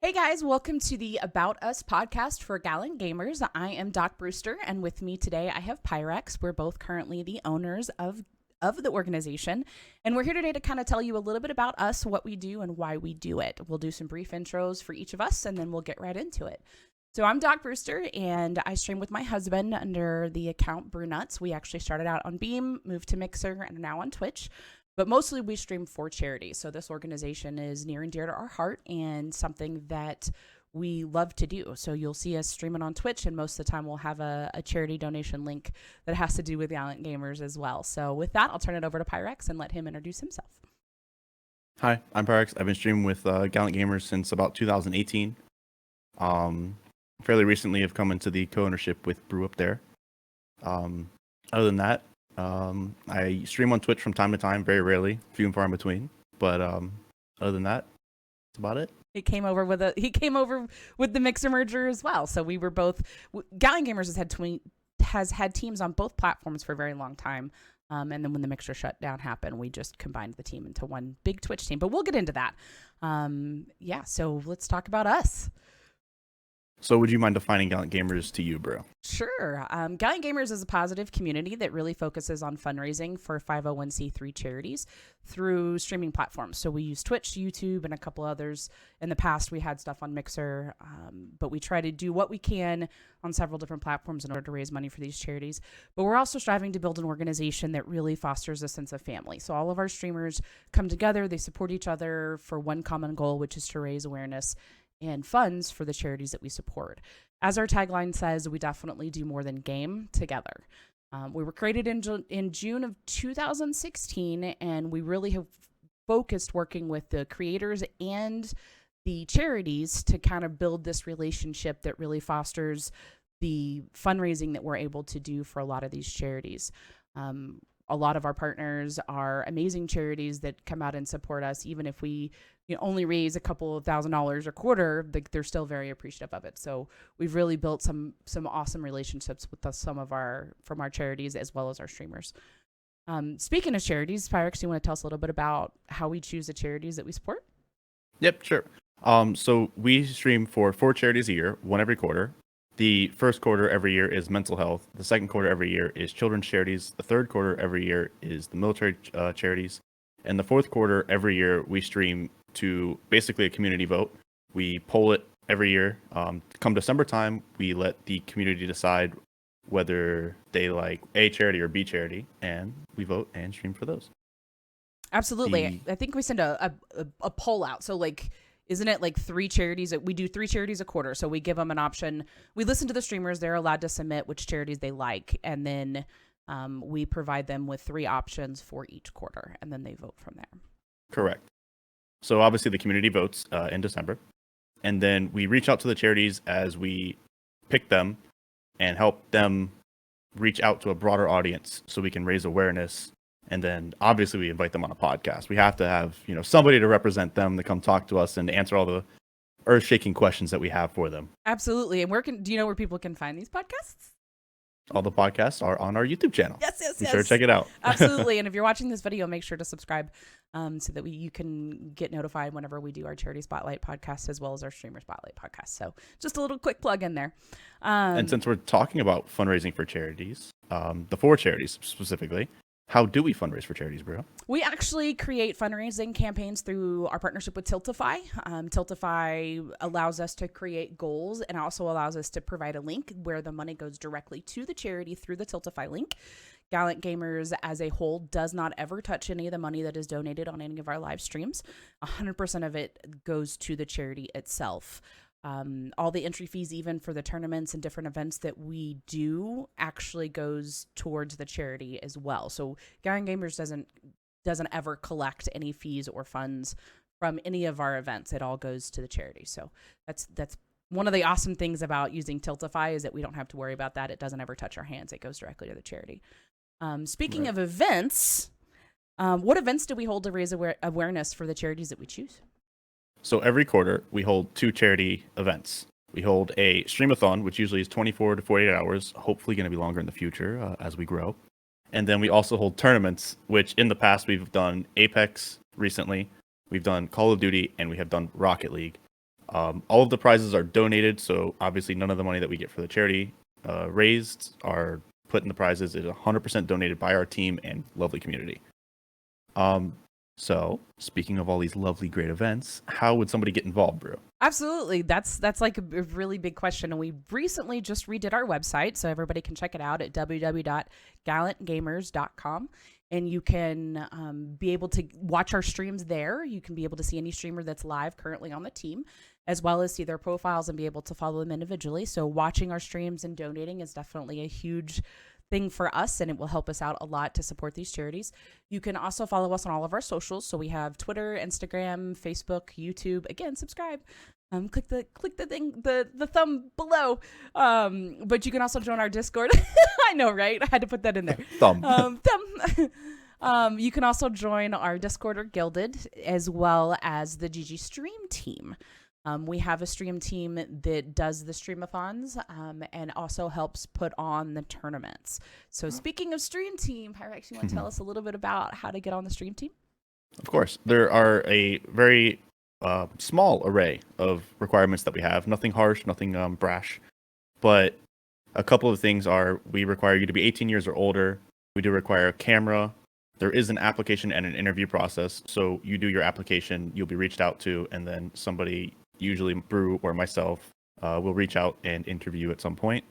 Hey guys, welcome to the About Us podcast for Gallant Gamers. I am Doc Brewster, and with me today I have Pyrex. We're both currently the owners of the organization, and we're here today to kind of tell you a little bit about us, what we do, and why we do it. We'll do some brief intros for each of us, and then we'll get right into it. So I'm Doc Brewster, and I stream with my husband under the account Brewnuts. We actually started out on Beam, moved to Mixer, and are now on Twitch. But mostly we stream for charity. So this organization is near and dear to our heart and something that we love to do. So you'll see us streaming on Twitch, and most of the time we'll have a charity donation link that has to do with Gallant Gamers as well. So with that, I'll turn it over to Pyrex and let him introduce himself. Hi, I'm Pyrex. I've been streaming with Gallant Gamers since about 2018. Fairly recently have come into the co-ownership with Brew Up There. Other than that, I stream on Twitch from time to time, very rarely, few and far in between. But other than that, that's about it. He came over with the Mixer merger as well. So we were both Gallant Gamers has had teams on both platforms for a very long time. And then when the Mixer shutdown happened, we just combined the team into one big Twitch team. But we'll get into that. So let's talk about us. So would you mind defining Gallant Gamers to you, bro? Sure. Gallant Gamers is a positive community that really focuses on fundraising for 501c3 charities through streaming platforms. So we use Twitch, YouTube, and a couple others. In the past, we had stuff on Mixer, but we try to do what we can on several different platforms in order to raise money for these charities. But we're also striving to build an organization that really fosters a sense of family. So all of our streamers come together, they support each other for one common goal, which is to raise awareness and funds for the charities that we support. As our tagline says, we definitely do more than game together. We were created in June of 2016, and we really have focused working with the creators and the charities to kind of build this relationship that really fosters the fundraising that we're able to do for a lot of these charities. A lot of our partners are amazing charities that come out and support us, even if we only raise a couple of $1,000s a quarter. They're still very appreciative of it. So we've really built some awesome relationships with from our charities as well as our streamers. Speaking of charities, Pyrex, do you want to tell us a little bit about how we choose the charities that we support? Yep, sure. So we stream for 4 charities a year, one every quarter. The first quarter every year is mental health. The second quarter every year is children's charities. The third quarter every year is the military charities. And the fourth quarter every year we stream to basically a community vote. We poll it every year. Come December time, we let the community decide whether they like A charity or B charity, and we vote and stream for those. Absolutely. I think we send a poll out. So isn't it like 3 charities? We do 3 charities a quarter. So we give them an option. We listen to the streamers. They're allowed to submit which charities they like. And then we provide them with 3 options for each quarter. And then they vote from there. Correct. So obviously the community votes in December. And then we reach out to the charities as we pick them and help them reach out to a broader audience so we can raise awareness. And then obviously we invite them on a podcast. We have to have, somebody to represent them to come talk to us and answer all the earth-shaking questions that we have for them. Absolutely. And do you know where people can find these podcasts? All the podcasts are on our YouTube channel. Yes. Be sure to check it out. Absolutely. And if you're watching this video, make sure to subscribe so that you can get notified whenever we do our Charity Spotlight podcast as well as our Streamer Spotlight podcast. So just a little quick plug in there. And since we're talking about fundraising for charities, the 4 charities specifically, how do we fundraise for charities, bro? We actually create fundraising campaigns through our partnership with Tiltify. Tiltify allows us to create goals and also allows us to provide a link where the money goes directly to the charity through the Tiltify link. Gallant Gamers as a whole does not ever touch any of the money that is donated on any of our live streams. 100% of it goes to the charity itself. All the entry fees, even for the tournaments and different events that we do, actually goes towards the charity as well. So Gallant Gamers doesn't ever collect any fees or funds from any of our events. It all goes to the charity. So that's one of the awesome things about using Tiltify is that we don't have to worry about that. It doesn't ever touch our hands. It goes directly to the charity. Speaking of events, what events do we hold to raise awareness for the charities that we choose? So every quarter, we hold 2 charity events. We hold a streamathon, which usually is 24 to 48 hours, hopefully going to be longer in the future as we grow. And then we also hold tournaments, which in the past we've done Apex recently, we've done Call of Duty, and we have done Rocket League. All of the prizes are donated, so obviously none of the money that we get for the charity raised are put in the prizes. It is 100% donated by our team and lovely community. So speaking of all these lovely, great events, how would somebody get involved, Brew? Absolutely. That's like a really big question. And we recently just redid our website, so everybody can check it out at www.gallantgamers.com. And you can be able to watch our streams there. You can be able to see any streamer that's live currently on the team, as well as see their profiles and be able to follow them individually. So watching our streams and donating is definitely a huge thing for us, and it will help us out a lot to support these charities. You can also follow us on all of our socials. So we have Twitter, Instagram, Facebook, YouTube. Again, subscribe. Click the thing, the thumb below. But you can also join our Discord. I know, right? I had to put that in there. Thumb. You can also join our Discord or Guilded, as well as the GG Stream team. We have a stream team that does the streamathons and also helps put on the tournaments. So speaking of stream team, Pyrex, you want to tell us a little bit about how to get on the stream team? Of course. There are a very small array of requirements that we have. Nothing harsh, nothing brash. But a couple of things are, we require you to be 18 years or older. We do require a camera. There is an application and an interview process. So you do your application, you'll be reached out to, and then somebody, usually Brew or myself, will reach out and interview at some point.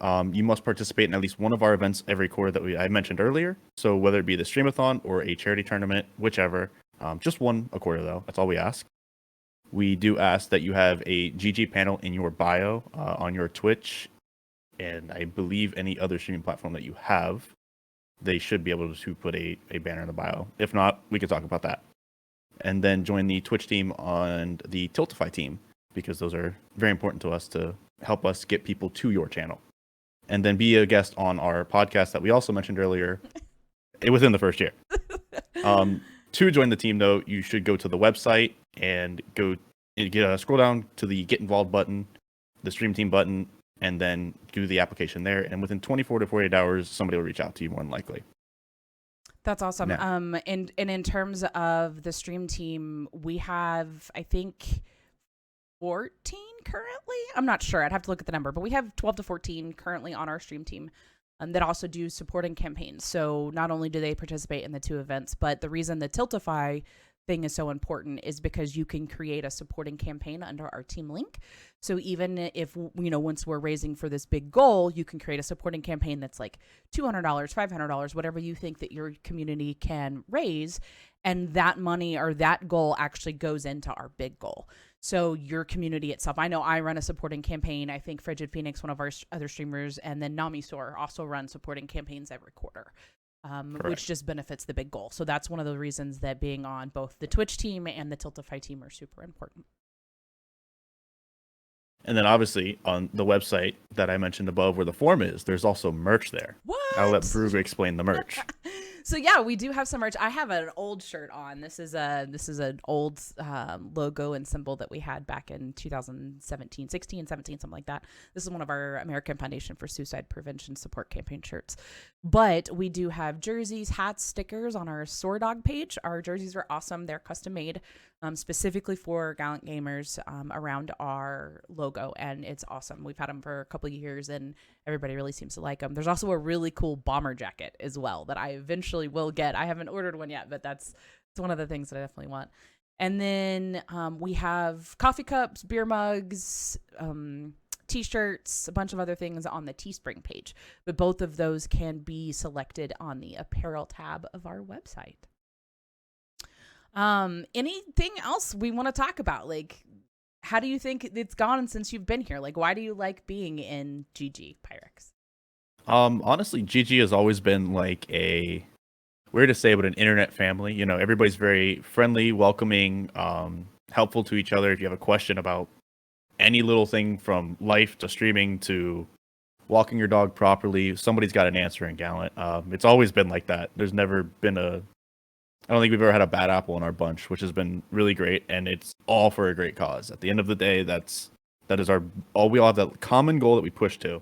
You must participate in at least one of our events every quarter that I mentioned earlier. So whether it be the Streamathon or a charity tournament, whichever, just one a quarter though. That's all we ask. We do ask that you have a GG panel in your bio on your Twitch, and I believe any other streaming platform that you have. They should be able to put a banner in the bio. If not, we could talk about that. And then join the Twitch team and the Tiltify team, because those are very important to us to help us get people to your channel. And then be a guest on our podcast that we also mentioned earlier within the first year. To join the team, though, you should go to the website and scroll down to the Get Involved button, the Stream Team button, and then do the application there. And within 24 to 48 hours, somebody will reach out to you more than likely. That's awesome. Yeah. And in terms of the stream team, we have, I think, 14 currently. I'm not sure. I'd have to look at the number, but we have 12 to 14 currently on our stream team that also do supporting campaigns. So not only do they participate in the two events, but the reason the Tiltify thing is so important is because you can create a supporting campaign under our team link. So even if, once we're raising for this big goal, you can create a supporting campaign that's like $200, $500, whatever you think that your community can raise. And that money or that goal actually goes into our big goal. So your community itself, I know I run a supporting campaign. I think Frigid Phoenix, one of our other streamers, and then Nami Store also run supporting campaigns every quarter. Which just benefits the big goal. So that's one of the reasons that being on both the Twitch team and the Tiltify team are super important. And then obviously on the website that I mentioned above where the form is, there's also merch there. What? I'll let Brew explain the merch. So yeah, we do have some merch. I have an old shirt on. This is an old logo and symbol that we had back in 2017, 16, 17, something like that. This is one of our American Foundation for Suicide Prevention Support Campaign shirts. But we do have jerseys, hats, stickers on our Sword Dog page. Our jerseys are awesome. They're custom made specifically for Gallant Gamers around our logo, and it's awesome. We've had them for a couple of years, and everybody really seems to like them. There's also a really cool bomber jacket as well that I eventually will get. I haven't ordered one yet, but that's one of the things that I definitely want. And then we have coffee cups, beer mugs, t-shirts, a bunch of other things on the Teespring page. But both of those can be selected on the apparel tab of our website. Anything else we want to talk about? Like, how do you think it's gone since you've been here? Like, why do you like being in GG, Pyrex? Honestly, GG has always been like a, weird to say, but an internet family. You know, everybody's very friendly, welcoming, helpful to each other. If you have a question about any little thing from life to streaming to walking your dog properly, somebody's got an answer in Gallant. It's always been like that. There's never been I don't think we've ever had a bad apple in our bunch, which has been really great, and it's all for a great cause. At the end of the day, that is we all have that common goal that we push to.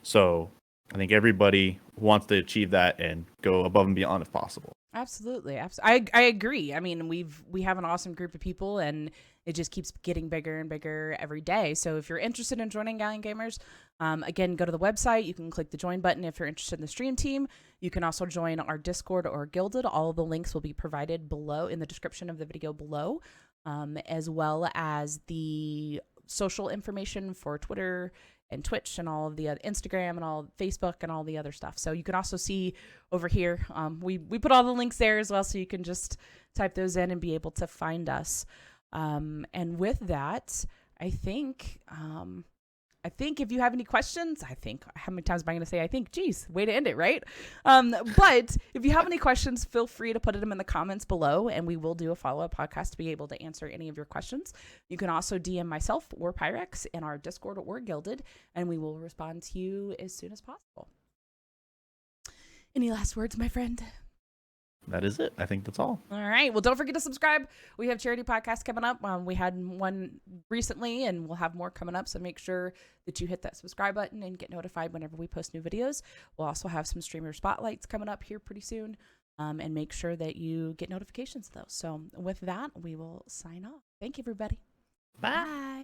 So I think everybody wants to achieve that and go above and beyond if possible. Absolutely. I agree. I mean, we have an awesome group of people, and it just keeps getting bigger and bigger every day. So if you're interested in joining Gallant Gamers, again, go to the website. You can click the join button if you're interested in the stream team. You can also join our Discord or Guilded. All of the links will be provided below in the description of the video below, as well as the social information for Twitter and Twitch and all of the Instagram and all Facebook and all the other stuff. So you can also see over here, we put all the links there as well, so you can just type those in and be able to find us. And with that, I think if you have any questions, how many times am I going to say I think? Geez, way to end it, right? But if you have any questions, feel free to put them in the comments below, and we will do a follow-up podcast to be able to answer any of your questions. You can also DM myself or Pyrex in our Discord or Guilded, and we will respond to you as soon as possible. Any last words, my friend? That is it. I think that's all. All right. Well, don't forget to subscribe. We have charity podcasts coming up. We had one recently, and we'll have more coming up. So make sure that you hit that subscribe button and get notified whenever we post new videos. We'll also have some streamer spotlights coming up here pretty soon, and make sure that you get notifications of those. So with that, we will sign off. Thank you, everybody. Bye.